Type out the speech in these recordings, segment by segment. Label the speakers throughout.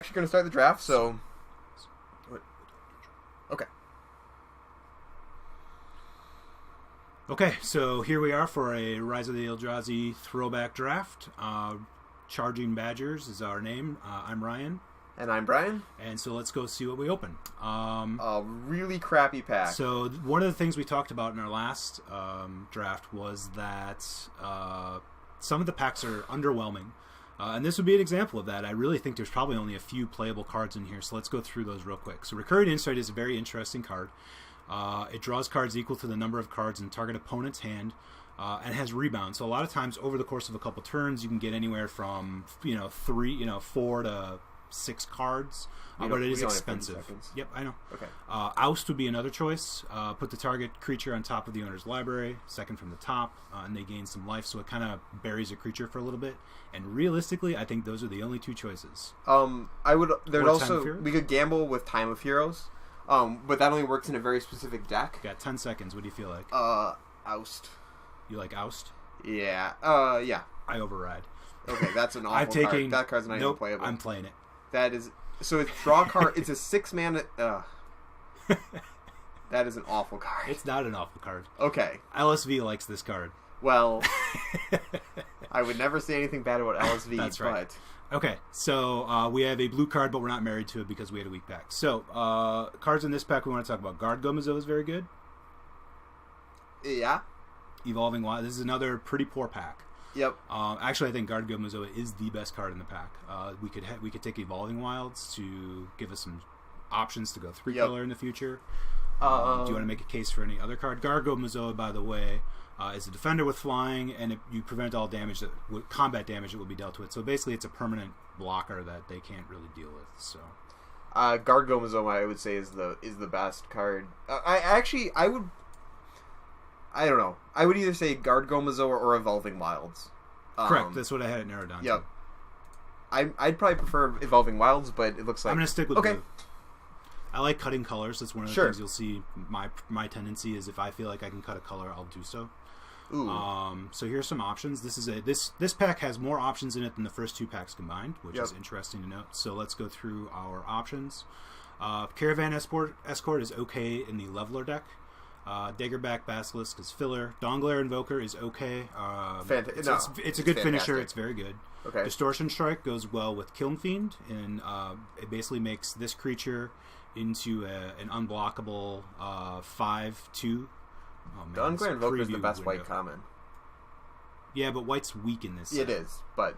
Speaker 1: actually going to start the draft, so... Okay.
Speaker 2: Okay, so here we are for a Rise of the Eldrazi throwback draft. Charging Badgers is our name. I'm Ryan.
Speaker 1: And I'm Brian.
Speaker 2: And so let's go see what we open.
Speaker 1: A really crappy pack.
Speaker 2: So one of the things we talked about in our last draft was that some of the packs are underwhelming. And this would be an example of that. I really think there's probably only a few playable cards in here, so let's go through those real quick. So Recurring Insight is a very interesting card. It draws cards equal to the number of cards in target opponent's hand, and has rebound. So a lot of times over the course of a couple turns, you can get anywhere from 4 to 6 cards, but it is expensive. Yep, I know.
Speaker 1: Okay.
Speaker 2: Oust would be another choice. Put the target creature on top of the owner's library, second from the top, and they gain some life, so it kind of buries a creature for a little bit. And realistically, I think those are the only 2 choices.
Speaker 1: We could gamble with Time of Heroes, but that only works in a very specific deck.
Speaker 2: Got 10 seconds. What do you feel like?
Speaker 1: Oust.
Speaker 2: You like Oust?
Speaker 1: Yeah. Yeah.
Speaker 2: I override.
Speaker 1: Okay, that's an awful card. That card's not even playable.
Speaker 2: I'm playing it.
Speaker 1: That is... So it's draw card... It's a 6 mana... That is an awful card.
Speaker 2: It's not an awful card.
Speaker 1: Okay.
Speaker 2: LSV likes this card.
Speaker 1: Well... I would never say anything bad about LSV,
Speaker 2: That's right.
Speaker 1: But...
Speaker 2: Okay, so we have a blue card, but we're not married to it because we had a weak pack. So, cards in this pack we want to talk about. Guard Gomazo is very good.
Speaker 1: Yeah.
Speaker 2: Evolving Wild. This is another pretty poor pack.
Speaker 1: Yep.
Speaker 2: Actually, I think Guard Gomazo is the best card in the pack. We could take Evolving Wilds to give us some options to go 3-color in the future. Do you want to make a case for any other card? Guard Gomazo, by the way, is a defender with flying, and you prevent all damage combat damage that will be dealt to it. So basically, it's a permanent blocker that they can't really deal with. So.
Speaker 1: Guard Gomazo, I would say, is the best card. I don't know. I would either say Guard Gomazo or Evolving Wilds.
Speaker 2: Correct. That's what I had it narrowed down
Speaker 1: to. I'd probably prefer Evolving Wilds, but it looks like...
Speaker 2: I'm going to stick with blue. I like cutting colors. That's one of the things you'll see. My tendency is if I feel like I can cut a color, I'll do so.
Speaker 1: Ooh.
Speaker 2: So here's some options. This pack has more options in it than the first 2 packs combined, which is interesting to note. So let's go through our options. Caravan Escort is okay in the Leveler deck. Daggerback Basilisk is filler. Dawnglare Invoker is okay. It's a good finisher. It's very good.
Speaker 1: Okay.
Speaker 2: Distortion Strike goes well with Kiln Fiend, and it basically makes this creature into an unblockable 5/2.
Speaker 1: Dawnglare Invoker is the best white common.
Speaker 2: Yeah, but white's weak in this.
Speaker 1: It is, but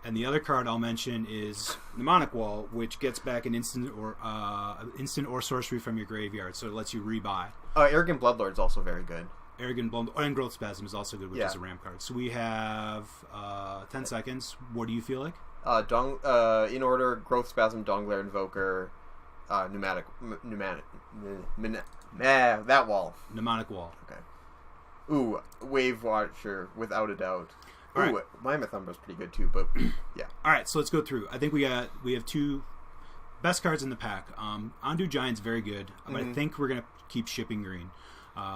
Speaker 2: and the other card I'll mention is Mnemonic Wall, which gets back an instant or sorcery from your graveyard, so it lets you rebuy.
Speaker 1: Arrogant Bloodlord's also very good.
Speaker 2: Arrogant Bloodlord and Growth Spasm is also good, which is a ramp card. So we have 10 seconds. What do you feel like?
Speaker 1: In order: Growth Spasm, Dawnglare Invoker, Pneumatic that wall.
Speaker 2: Mnemonic Wall.
Speaker 1: Okay. Ooh, Wave Watcher, without a doubt. Ooh, right. Mammoth Umbra's pretty good too, but yeah.
Speaker 2: All right, so let's go through. I think we have 2 best cards in the pack. Undo Giant's very good, but I think we're gonna keep shipping green.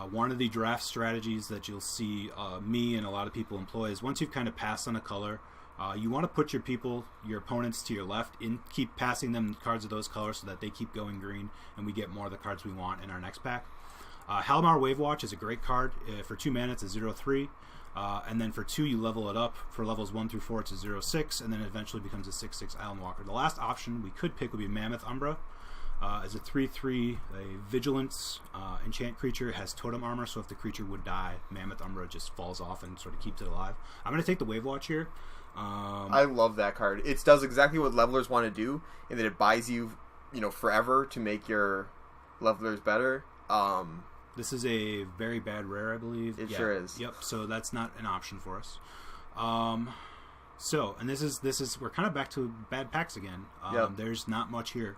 Speaker 2: One of the draft strategies that you'll see me and a lot of people employ is once you've kind of passed on a color, you want to put your opponents to your left, and keep passing them cards of those colors so that they keep going green, and we get more of the cards we want in our next pack. Halimar Wave Watch is a great card. For 2 mana, it's a 0/3. And then for 2, you level it up. For levels 1 through 4, it's a 0/6, and then it eventually becomes a 6/6 Island Walker. The last option we could pick would be Mammoth Umbra. As a 3/3, a Vigilance enchant creature, has Totem Armor, so if the creature would die, Mammoth Umbra just falls off and sort of keeps it alive. I'm going to take the Wave Watch here.
Speaker 1: I love that card. It does exactly what levelers want to do, in that it buys you, forever to make your levelers better.
Speaker 2: This is a very bad rare, I believe.
Speaker 1: It sure is.
Speaker 2: Yep. So that's not an option for us. So, and this is we're kind of back to bad packs again. There's not much here.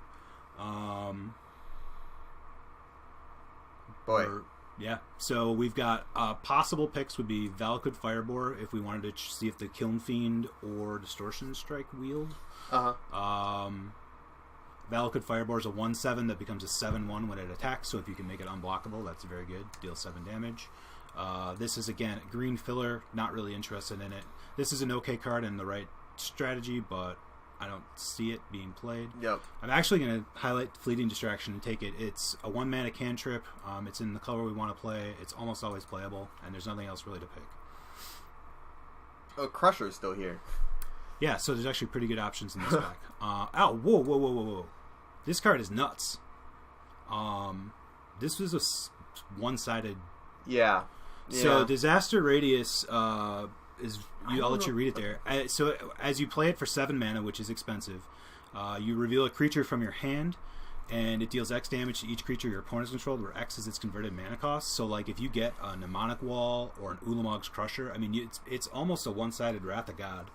Speaker 1: Boy.
Speaker 2: Yeah. So we've got possible picks would be Valakut Firebore if we wanted to see if the Kiln Fiend or Distortion Strike wield. Valakut Firebore is a 1/7 that becomes a 7/1 when it attacks, so if you can make it unblockable, that's very good. Deals 7 damage. This is, again, green filler, not really interested in it. This is an okay card in the right strategy, but I don't see it being played.
Speaker 1: Yep.
Speaker 2: I'm actually going to highlight Fleeting Distraction and take it. It's a 1-mana cantrip. It's in the color we want to play. It's almost always playable, and there's nothing else really to pick.
Speaker 1: Oh, Crusher's still here.
Speaker 2: Yeah, so there's actually pretty good options in this pack. Whoa. This card is nuts. This was a one-sided...
Speaker 1: Yeah.
Speaker 2: So Disaster Radius I'll let you read it there. So as you play it for 7 mana, which is expensive, you reveal a creature from your hand, and it deals X damage to each creature your opponent's controlled, where X is its converted mana cost. So like if you get a Mnemonic Wall or an Ulamog's Crusher, I mean it's almost a one-sided Wrath of God.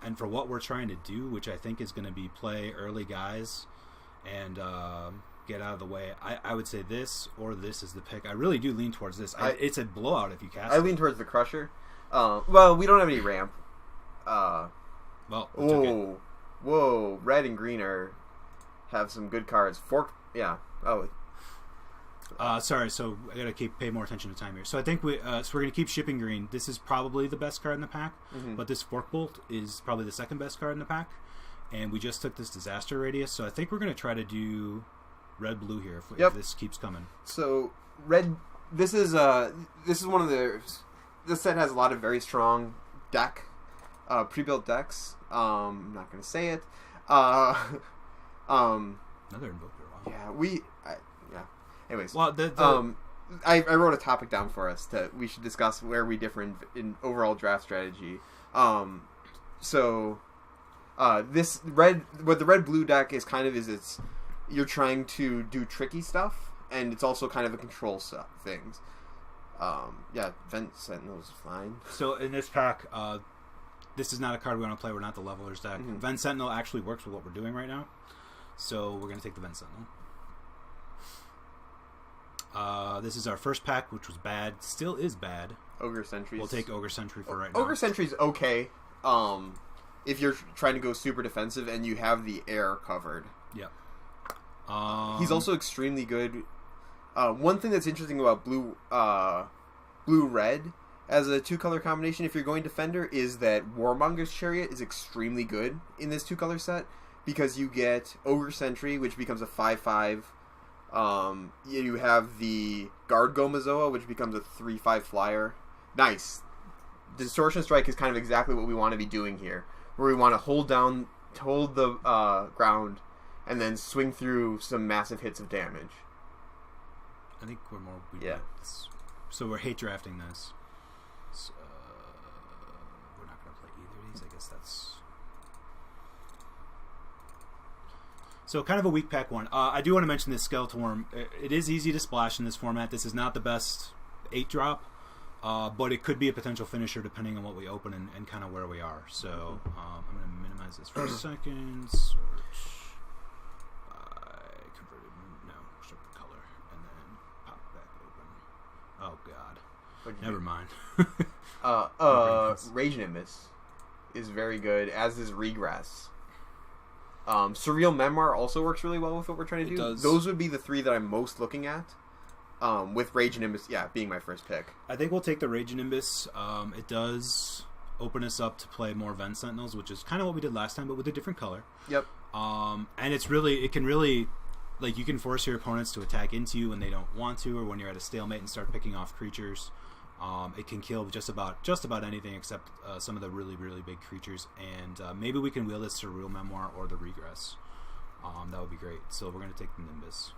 Speaker 2: And for what we're trying to do, which I think is going to be play early guys and get out of the way, I would say this or this is the pick. I really do lean towards this. It's a blowout if you cast it.
Speaker 1: I lean towards the Crusher. Well, we don't have any ramp. Whoa! Red and green have some good cards. Fork, yeah.
Speaker 2: Sorry. So I gotta pay more attention to time here. So I think we're gonna keep shipping green. This is probably the best card in the pack, but this Fork Bolt is probably the second best card in the pack. And we just took this Disaster Radius, so I think we're gonna try to do red blue here if this keeps coming. So
Speaker 1: red. This is one of the. This set has a lot of very strong pre-built decks. I'm not going to say it.
Speaker 2: Another Invoker. Wow.
Speaker 1: Yeah. Anyways,
Speaker 2: well,
Speaker 1: I wrote a topic down for us that we should discuss where we differ in overall draft strategy. This red, what the red-blue deck is kind of is you're trying to do tricky stuff, and it's also kind of a control things. Vent Sentinel is fine.
Speaker 2: So in this pack, this is not a card we want to play. We're not the levelers deck. Vent Sentinel actually works with what we're doing right now, so we're going to take the Vent Sentinel. This is our first pack, which was bad. Still is bad.
Speaker 1: Ogre Sentries.
Speaker 2: We'll take Ogre Sentry for right now.
Speaker 1: Ogre Sentry's okay. If you're trying to go super defensive and you have the air covered.
Speaker 2: Yep.
Speaker 1: He's also extremely good. One thing that's interesting about blue-red as a 2-color combination, if you're going Defender, is that Warmonger's Chariot is extremely good in this 2-color set because you get Ogre Sentry, which becomes a 5/5. You have the Guard Gomazoa, which becomes a 3/5 flyer. Nice. Distortion Strike is kind of exactly what we want to be doing here, where we want to hold the ground and then swing through some massive hits of damage.
Speaker 2: I think we're more... So we're hate drafting this. So, we're not going to play either of these. I guess that's... So kind of a weak pack one. I do want to mention this Skeletorm. It is easy to splash in this format. This is not the best 8-drop, but it could be a potential finisher depending on what we open and kind of where we are. So I'm going to minimize this for a second. Search. Oh God! Never mind.
Speaker 1: Rage Nimbus is very good, as is Regress. Surreal Memoir also works really well with what we're trying to do.
Speaker 2: Does.
Speaker 1: Those would be the 3 that I'm most looking at. With Rage Nimbus, being my first pick.
Speaker 2: I think we'll take the Rage Nimbus. It does open us up to play more Vent Sentinels, which is kind of what we did last time, but with a different color.
Speaker 1: Yep.
Speaker 2: And it can really. Like, you can force your opponents to attack into you when they don't want to, or when you're at a stalemate and start picking off creatures. It can kill just about anything except some of the really, really big creatures. And maybe we can wheel this Surreal Memoir or the Regress. That would be great. So we're going to take the Nimbus.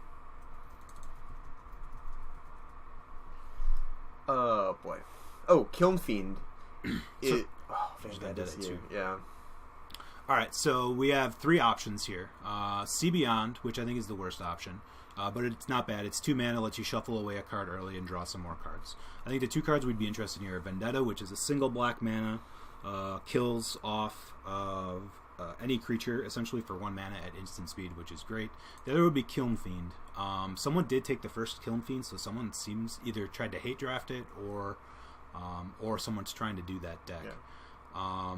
Speaker 1: Oh, boy. Oh, Kiln Fiend.
Speaker 2: Vendetta too.
Speaker 1: Yeah.
Speaker 2: Alright, so we have 3 options here. Sea Beyond, which I think is the worst option. But it's not bad. It's 2 mana, lets you shuffle away a card early and draw some more cards. I think the 2 cards we'd be interested in here are Vendetta, which is a single black mana, kills off any creature essentially for 1 mana at instant speed, which is great. The other would be Kiln Fiend. Someone did take the first Kiln Fiend, so someone seems either tried to hate draft it or someone's trying to do that deck.
Speaker 1: Yeah.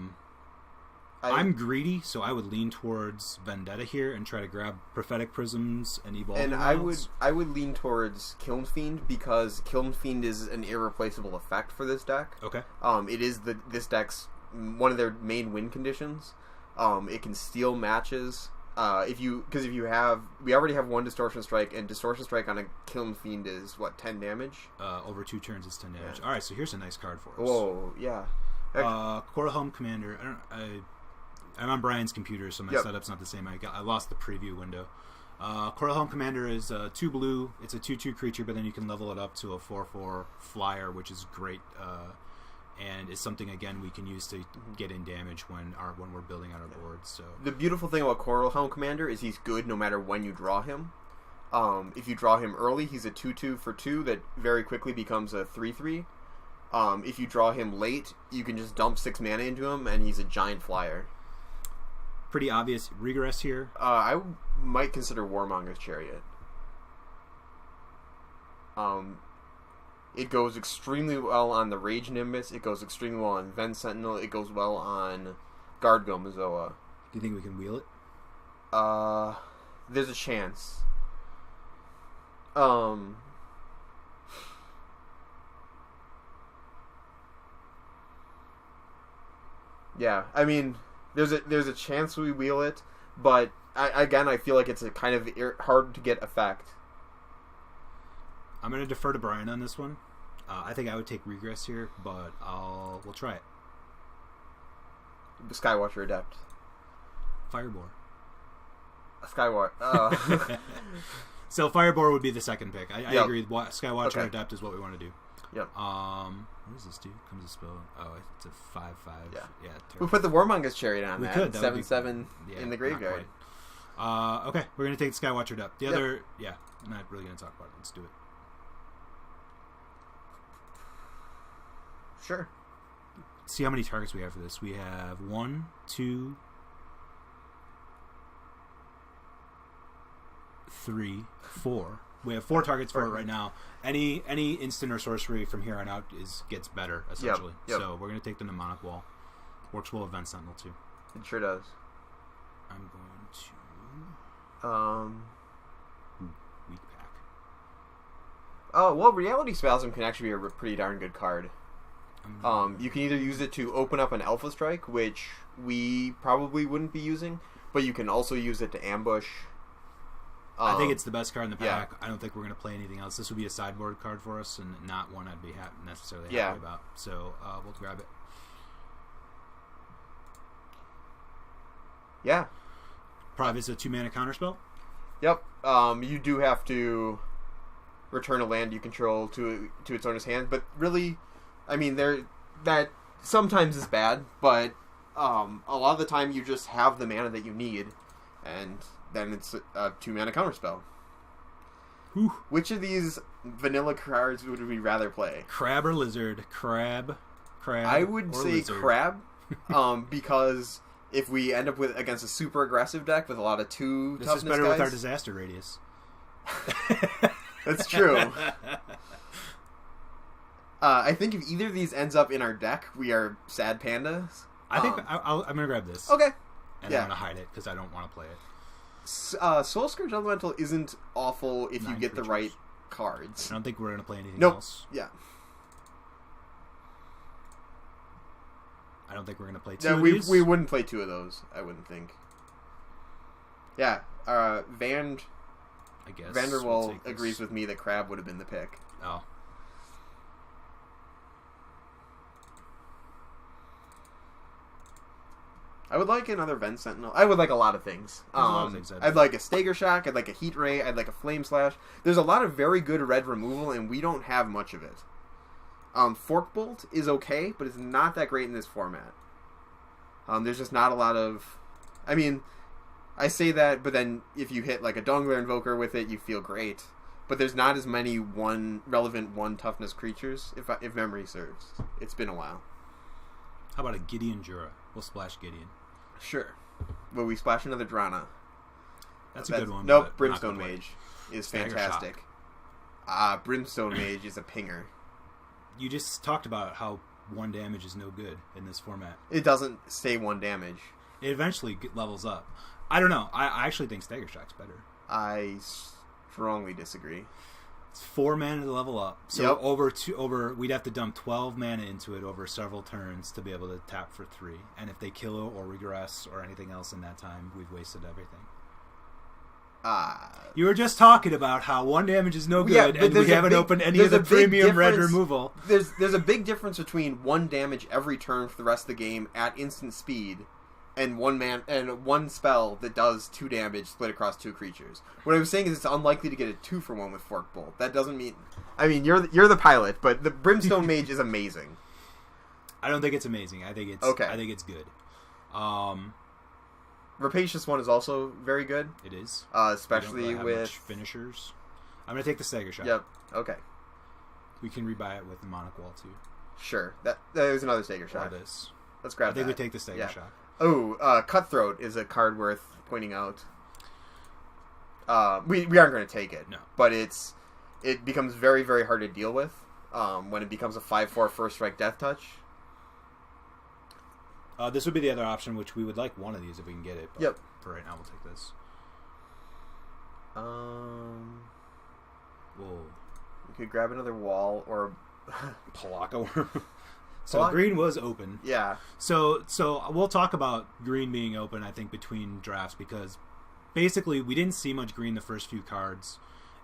Speaker 2: I'm greedy, so I would lean towards Vendetta here and try to grab Prophetic Prisms and Evolving Wilds.
Speaker 1: I would lean towards Kiln Fiend because Kiln Fiend is an irreplaceable effect for this deck.
Speaker 2: Okay.
Speaker 1: It is this deck's one of their main win conditions. It can steal matches. We already have one Distortion Strike, and Distortion Strike on a Kiln Fiend is, 10 damage?
Speaker 2: Over 2 turns is 10 damage. Yeah. Alright, so here's a nice card for us.
Speaker 1: Whoa, yeah.
Speaker 2: Coral Helm Commander. I'm on Brian's computer, so my setup's not the same. I lost the preview window. Coral Helm Commander is 2 blue. It's a 2/2 creature, but then you can level it up to a 4/4 flyer, which is great. And is something, again, we can use to get in damage when we're building out our boards. So
Speaker 1: the beautiful thing about Coral Helm Commander is he's good no matter when you draw him. If you draw him early, he's a 2/2 for 2 that very quickly becomes a 3/3. If you draw him late, you can just dump 6 mana into him, and he's a giant flyer.
Speaker 2: Pretty obvious regress here.
Speaker 1: I might consider Warmonger's Chariot. It goes extremely well on the Rage Nimbus. It goes extremely well on Ven Sentinel. It goes well on Guard Gomazoa.
Speaker 2: Do you think we can wheel it?
Speaker 1: There's a chance. Yeah, I mean, there's a chance we wheel it, but I feel like it's a kind of hard to get effect.
Speaker 2: I'm going to defer to Brian on this one. I think I would take Regress here, but we'll try it.
Speaker 1: Skywatcher Adept.
Speaker 2: Firebore.
Speaker 1: Skywatcher.
Speaker 2: So Firebore would be the second pick. I agree. Skywatcher
Speaker 1: Okay.
Speaker 2: Adept is what we want to do.
Speaker 1: Yep.
Speaker 2: What does this do? Comes a spell. Oh, it's a 5/5.
Speaker 1: Yeah.
Speaker 2: Terrible.
Speaker 1: We put the Warmonger's Chariot on
Speaker 2: We
Speaker 1: that.
Speaker 2: could. That would be
Speaker 1: 7/7
Speaker 2: Yeah,
Speaker 1: in the
Speaker 2: not
Speaker 1: graveyard.
Speaker 2: quite. Okay, we're going to take Skywatcher Adept. The other, I'm not really going to talk about it. Let's do it.
Speaker 1: Sure.
Speaker 2: See how many targets we have for this. We have 1, 2, 3, 4. We have 4 targets for it right now. Any instant or sorcery from here on out gets better, essentially.
Speaker 1: Yep.
Speaker 2: So we're going to take the Mnemonic Wall. Works well with Vent Sentinel, too.
Speaker 1: It sure does.
Speaker 2: I'm going to... Weak pack.
Speaker 1: Oh, well, Reality Spasm can actually be a pretty darn good card. You can either use it to open up an Alpha Strike, which we probably wouldn't be using, but you can also use it to ambush.
Speaker 2: I think it's the best card in the pack.
Speaker 1: Yeah.
Speaker 2: I don't think we're going to play anything else. This would be a sideboard card for us, and not one I'd be necessarily happy about. So we'll grab it.
Speaker 1: Yeah.
Speaker 2: Probably is a 2-mana counterspell.
Speaker 1: Yep. You do have to return a land you control to its owner's hand, but really, I mean, that sometimes is bad, but a lot of the time you just have the mana that you need, and then it's a 2-mana counterspell.
Speaker 2: Whew.
Speaker 1: Which of these vanilla cards would we rather play?
Speaker 2: Crab or lizard? Crab.
Speaker 1: I would say
Speaker 2: lizard.
Speaker 1: crab, because if we end up against a super aggressive deck with a lot of 2
Speaker 2: This
Speaker 1: toughness
Speaker 2: is better
Speaker 1: guys,
Speaker 2: with our disaster radius.
Speaker 1: That's true. I think if either of these ends up in our deck, we are sad pandas.
Speaker 2: I think I'm going to grab this.
Speaker 1: Okay.
Speaker 2: And I'm going to hide it because I don't want to play it.
Speaker 1: Soul Scourge Elemental isn't awful if you
Speaker 2: 9
Speaker 1: get the
Speaker 2: creatures.
Speaker 1: right cards.
Speaker 2: I don't think we're going to play anything
Speaker 1: Nope.
Speaker 2: else.
Speaker 1: Yeah.
Speaker 2: I don't think we're going to play 2
Speaker 1: No,
Speaker 2: of
Speaker 1: we
Speaker 2: these.
Speaker 1: wouldn't play 2 of those, I wouldn't think. Yeah.
Speaker 2: I guess.
Speaker 1: Vanderwall agrees with me that crab would have been the pick.
Speaker 2: Oh.
Speaker 1: I would like another Ven Sentinel. I would like a lot of things.
Speaker 2: There's a lot of things
Speaker 1: I'd like a Stagger Shock. I'd like a Heat Ray. I'd like a Flame Slash. There's a lot of very good red removal, and we don't have much of it. Fork Bolt is okay, but it's not that great in this format. There's just not a lot of... I mean, I say that, but then if you hit like a Dongler Invoker with it, you feel great. But there's not as many relevant 1 toughness creatures, if memory serves. It's been a while.
Speaker 2: How about a Gideon Jura? We'll splash Gideon.
Speaker 1: Sure. Will we splash another Drana?
Speaker 2: That's a good one.
Speaker 1: Nope,
Speaker 2: but
Speaker 1: Brimstone
Speaker 2: not gonna
Speaker 1: Mage is
Speaker 2: Stagger
Speaker 1: fantastic. Brimstone Mage is a pinger.
Speaker 2: You just talked about how 1 damage is no good in this format.
Speaker 1: It doesn't stay 1 damage.
Speaker 2: It eventually levels up. I don't know. I actually think Stagger Shock's better.
Speaker 1: I strongly disagree.
Speaker 2: It's 4 mana to level up. So we'd have to dump 12 mana into it over several turns to be able to tap for 3. And if they kill or regress or anything else in that time, we've wasted everything. You were just talking about how 1 damage is no good, and we haven't opened any of the premium red removal.
Speaker 1: There's a big difference between 1 damage every turn for the rest of the game at instant speed, and one spell that does 2 damage split across 2 creatures. What I was saying is it's unlikely to get a 2-for-1 with Fork Bolt. That doesn't mean... I mean, you're the pilot, but the Brimstone Mage is amazing.
Speaker 2: I don't think it's amazing. I think it's good.
Speaker 1: Rapacious one is also very good.
Speaker 2: It is.
Speaker 1: Especially
Speaker 2: with... much finishers. I'm going to take the Stagger Shot.
Speaker 1: Yep. Okay.
Speaker 2: We can rebuy it with the Monarch Wall, too.
Speaker 1: Sure. That is another Stagger Shot.
Speaker 2: Or this.
Speaker 1: Let's grab that.
Speaker 2: I think we take the Stagger Shot.
Speaker 1: Oh, Cutthroat is a card worth pointing out. We aren't going to take it.
Speaker 2: No.
Speaker 1: But it becomes very, very hard to deal with when it becomes a 5/4 first strike death touch.
Speaker 2: This would be the other option, which we would like one of these if we can get it. But for right now, we'll take this. Whoa.
Speaker 1: We could grab another wall or...
Speaker 2: Palaka. So green was open.
Speaker 1: Yeah.
Speaker 2: So we'll talk about green being open, I think, between drafts, because basically we didn't see much green the first few cards.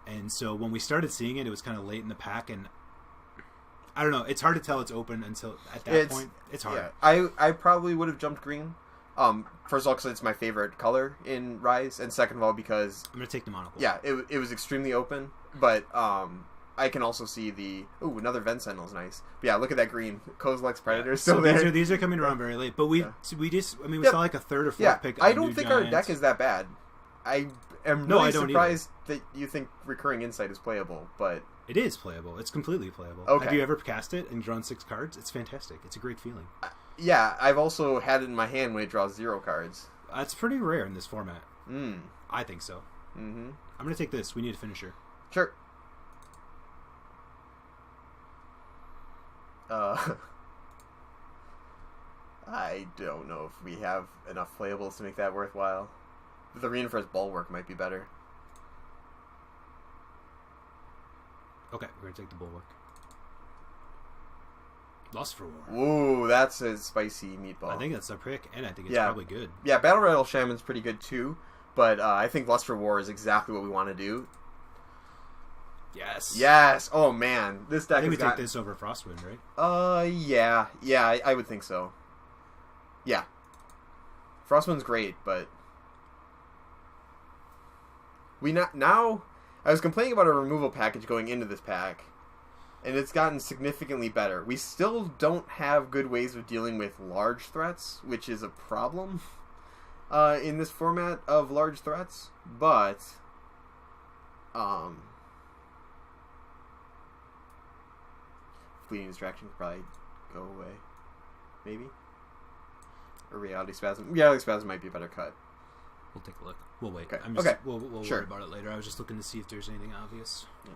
Speaker 2: And so when we started seeing it, it was kind of late in the pack, and I don't know. It's hard to tell it's open until at that point. It's hard.
Speaker 1: Yeah. I probably would have jumped green. First of all, because it's my favorite color in Rise, and second of all, because...
Speaker 2: I'm going to take the monocle.
Speaker 1: Yeah, it was extremely open, but... I can also see the... Ooh, another Vent Sentinel is nice. But yeah, look at that green. Kozilek's Predator is still there.
Speaker 2: These are coming around very late. But we saw like a third or fourth pick.
Speaker 1: I don't think our deck is that bad. I am really surprised that you think Recurring Insight is playable, but...
Speaker 2: It is playable. It's completely playable.
Speaker 1: Okay.
Speaker 2: Have you ever cast it and drawn 6 cards? It's fantastic. It's a great feeling.
Speaker 1: Yeah, I've also had it in my hand when it draws 0 cards.
Speaker 2: It's pretty rare in this format.
Speaker 1: Mm.
Speaker 2: I think so.
Speaker 1: Mm-hmm.
Speaker 2: I'm going to take this. We need a finisher.
Speaker 1: Sure. I don't know if we have enough playables to make that worthwhile. The Reinforced Bulwark might be better.
Speaker 2: Okay, we're going to take the Bulwark. Lust for War.
Speaker 1: Ooh, that's a spicy meatball.
Speaker 2: I think that's a pick, and I think it's probably good.
Speaker 1: Yeah, Battle Rattle Shaman's pretty good too, but I think Lust for War is exactly what we want to do. Yes. Oh man, this deck.
Speaker 2: I think we take this over Frostwind, right?
Speaker 1: Yeah. I would think so. Yeah. Frostwind's great, but now. I was complaining about a removal package going into this pack, and it's gotten significantly better. We still don't have good ways of dealing with large threats, which is a problem in this format of large threats. But Fleeting Distraction could probably go away. Maybe? Or Reality Spasm. Reality Spasm might be a better cut.
Speaker 2: We'll take a look. We'll wait.
Speaker 1: Okay.
Speaker 2: We'll worry about it later. I was just looking to see if there's anything obvious.
Speaker 1: Yeah.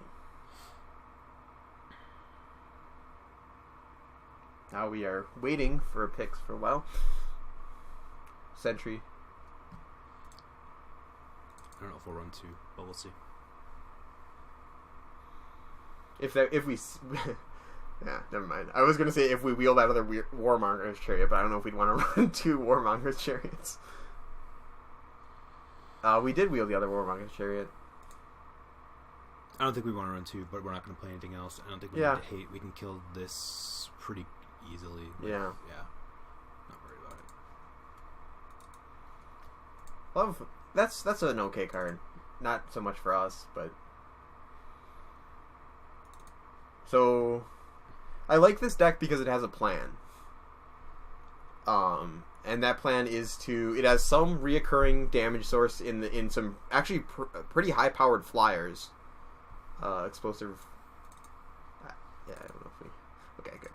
Speaker 1: Now we are waiting for picks for a while. Sentry.
Speaker 2: I don't know if we'll run 2, but we'll see.
Speaker 1: If we... Yeah, never mind. I was going to say if we wheeled out of the Warmonger's Chariot, but I don't know if we'd want to run 2 Warmonger's Chariots. We did wheel the other Warmonger's Chariot.
Speaker 2: I don't think we want to run 2, but we're not going to play anything else. I don't think we need to hate. We can kill this pretty easily.
Speaker 1: Yeah.
Speaker 2: Not worried about it.
Speaker 1: That's an okay card. Not so much for us, but... So... I like this deck because it has a plan. And that plan is it has some reoccurring damage source in some actually pretty high powered flyers. Explosive. Yeah, I don't know if we. Okay, good.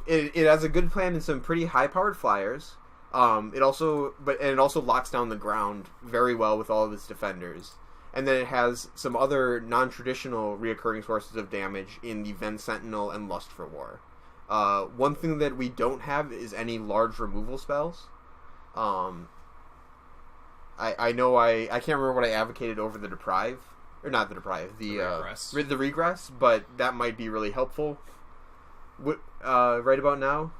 Speaker 1: It has a good plan in some pretty high powered flyers. It also locks down the ground very well with all of its defenders. And then it has some other non-traditional reoccurring sources of damage in the Vent Sentinel and Lust for War. One thing that we don't have is any large removal spells. I know I can't remember what I advocated over the Deprive, or not the deprive,
Speaker 2: The regress.
Speaker 1: The regress, but that might be really helpful. Right about now,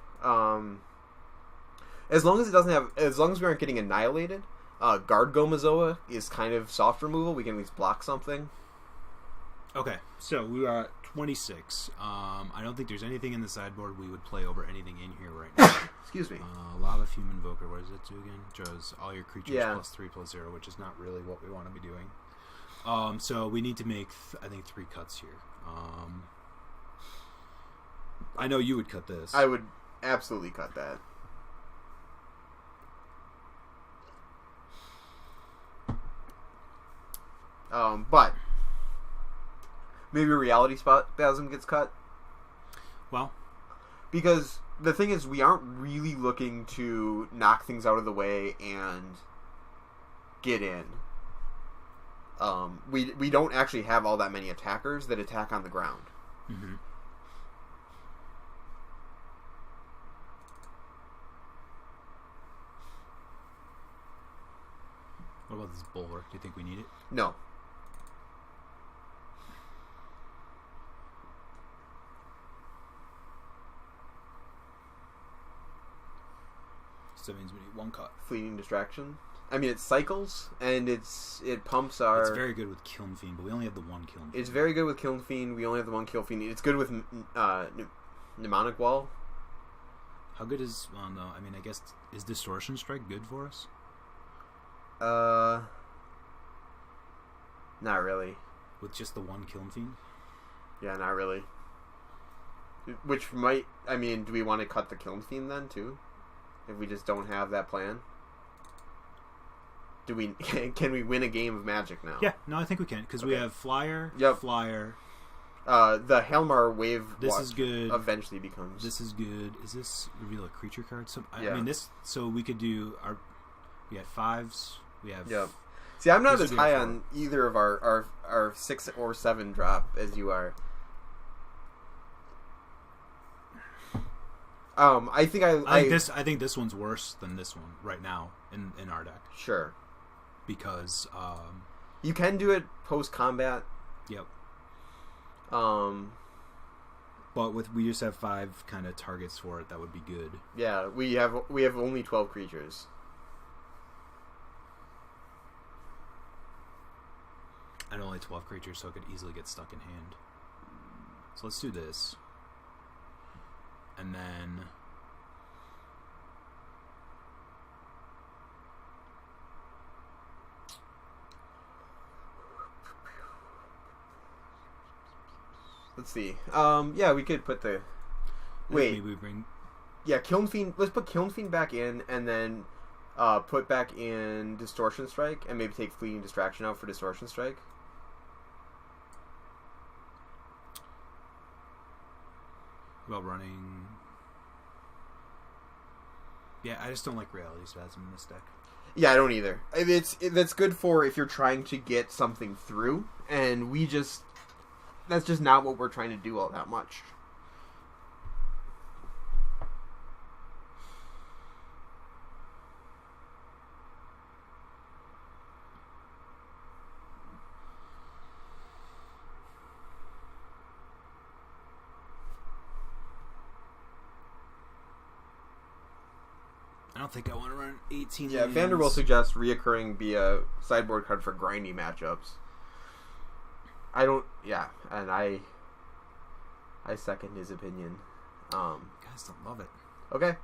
Speaker 1: as long as it doesn't have, as long as we aren't getting annihilated, Guard Gomazoa is kind of soft removal. We can at least block something.
Speaker 2: Okay, so we are at 26. I don't think there's anything in the sideboard we would play over anything in here right now.
Speaker 1: Excuse me.
Speaker 2: Lava Fume Invoker, what does it do again? Draws all your creatures
Speaker 1: Yeah.
Speaker 2: +3/+0, which is not really what we want to be doing. So we need to make, I think, 3 cuts here. I know you would cut this.
Speaker 1: I would absolutely cut that. But maybe Reality Spasm gets cut.
Speaker 2: Well,
Speaker 1: because the thing is, we aren't really looking to knock things out of the way and get in. We don't actually have all that many attackers that attack on the ground.
Speaker 2: mm-hmm. What about this Bulwark? Do you think we need it?
Speaker 1: No.
Speaker 2: So that means we need 1 cut.
Speaker 1: Fleeting Distraction. I mean, it cycles, and it pumps our...
Speaker 2: It's very good with Kiln Fiend, but we only have the 1 Kiln Fiend.
Speaker 1: It's very good with Kiln Fiend. We only have the 1 Kiln Fiend. It's good with Mnemonic Wall.
Speaker 2: How good is... Well, no, I mean, I guess... Is Distortion Strike good for us?
Speaker 1: Not really.
Speaker 2: With just the 1 Kiln Fiend?
Speaker 1: Yeah, not really. Which might... I mean, do we want to cut the Kiln Fiend then, too? If we just don't have that plan? Do we... Can we win a game of Magic now?
Speaker 2: Yeah, no, I think we can. Because we have Flyer,
Speaker 1: Yep.
Speaker 2: Flyer...
Speaker 1: the Helmar Wave
Speaker 2: This
Speaker 1: Watch
Speaker 2: is good.
Speaker 1: eventually becomes...
Speaker 2: This is good. Is this reveal a creature card? I
Speaker 1: Yeah.
Speaker 2: mean, this... So we could do our... We had 5s. We have...
Speaker 1: Yep. See, I'm not
Speaker 2: This
Speaker 1: as
Speaker 2: would be
Speaker 1: high
Speaker 2: a
Speaker 1: on either of our 6 or 7 drop as you are. I think
Speaker 2: I think this one's worse than this one right now in our deck.
Speaker 1: Sure.
Speaker 2: Because
Speaker 1: you can do it post combat.
Speaker 2: Yep.
Speaker 1: But
Speaker 2: we just have 5 kind of targets for it that would be good.
Speaker 1: Yeah, we have only 12 creatures.
Speaker 2: And only 12 creatures, so it could easily get stuck in hand. So let's do this. And then...
Speaker 1: Let's see. Yeah, we could put the... Wait.
Speaker 2: Maybe we bring...
Speaker 1: Yeah, Kiln Fiend... Let's put Kiln Fiend back in, and then put back in Distortion Strike, and maybe take Fleeting Distraction out for Distortion Strike.
Speaker 2: About running... Yeah, I just don't like Reality Spasm in this deck.
Speaker 1: Yeah, I don't either. That's good for if you're trying to get something through, and that's just not what we're trying to do all that much.
Speaker 2: I don't think I want to run 18
Speaker 1: Yeah,
Speaker 2: lands.
Speaker 1: Vander will suggest reoccurring be a sideboard card for grindy matchups. I don't... Yeah, and I second his opinion.
Speaker 2: Guys don't love it.
Speaker 1: Okay.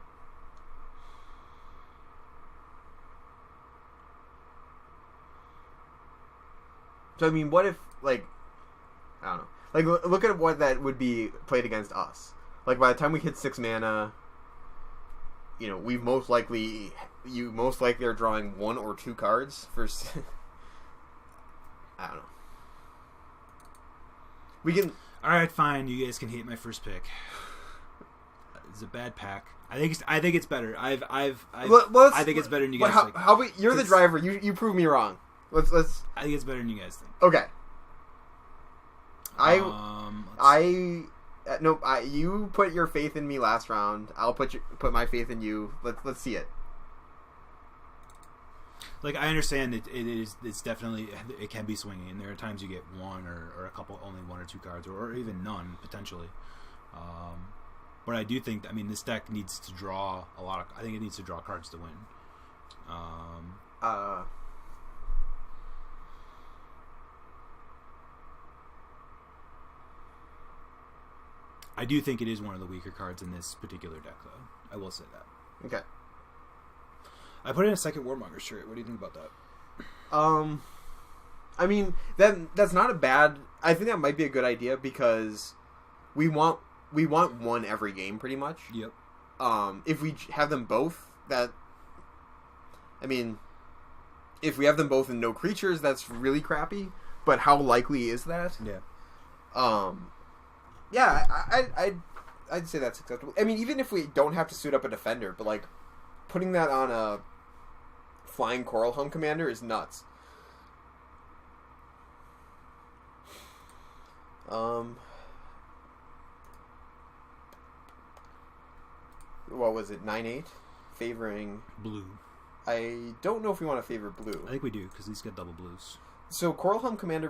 Speaker 1: So, I mean, what if, like... I don't know. Like, look at what that would be played against us. Like, by the time we hit 6 mana... You know, you most likely are drawing 1 or 2 cards for... I don't know. We can...
Speaker 2: Alright, fine. You guys can hate my first pick. It's a bad pack. I think it's better. I think it's better than you guys think.
Speaker 1: How about you're the driver? You prove me wrong. Let's.
Speaker 2: I think it's better than you guys think.
Speaker 1: Okay. You put your faith in me last round. I'll put my faith in you. Let's see it.
Speaker 2: like I understand it's definitely it can be swinging, and there are times you get one or a couple, only one or two cards, or even none potentially. But I do think, I mean, this deck needs to draw a lot of. I think it needs to draw cards to win. I do think it is one of the weaker cards in this particular deck, though. I will say that.
Speaker 1: Okay.
Speaker 2: I put in a second Warmonger's Chariot. What do you think about that?
Speaker 1: I mean, that's not a bad. I think that might be a good idea because we want one every game pretty much.
Speaker 2: Yep.
Speaker 1: If we have them both, I mean, if we have them both and no creatures, that's really crappy. But how likely is that?
Speaker 2: Yeah.
Speaker 1: Yeah, I'd say that's acceptable. I mean, even if we don't have to suit up a defender, but like putting that on a flying Coral Home Commander is nuts. What was it? 9/8, favoring
Speaker 2: blue.
Speaker 1: I don't know if we want to favor blue.
Speaker 2: I think we do because he's got double blues.
Speaker 1: So Coral Home Commander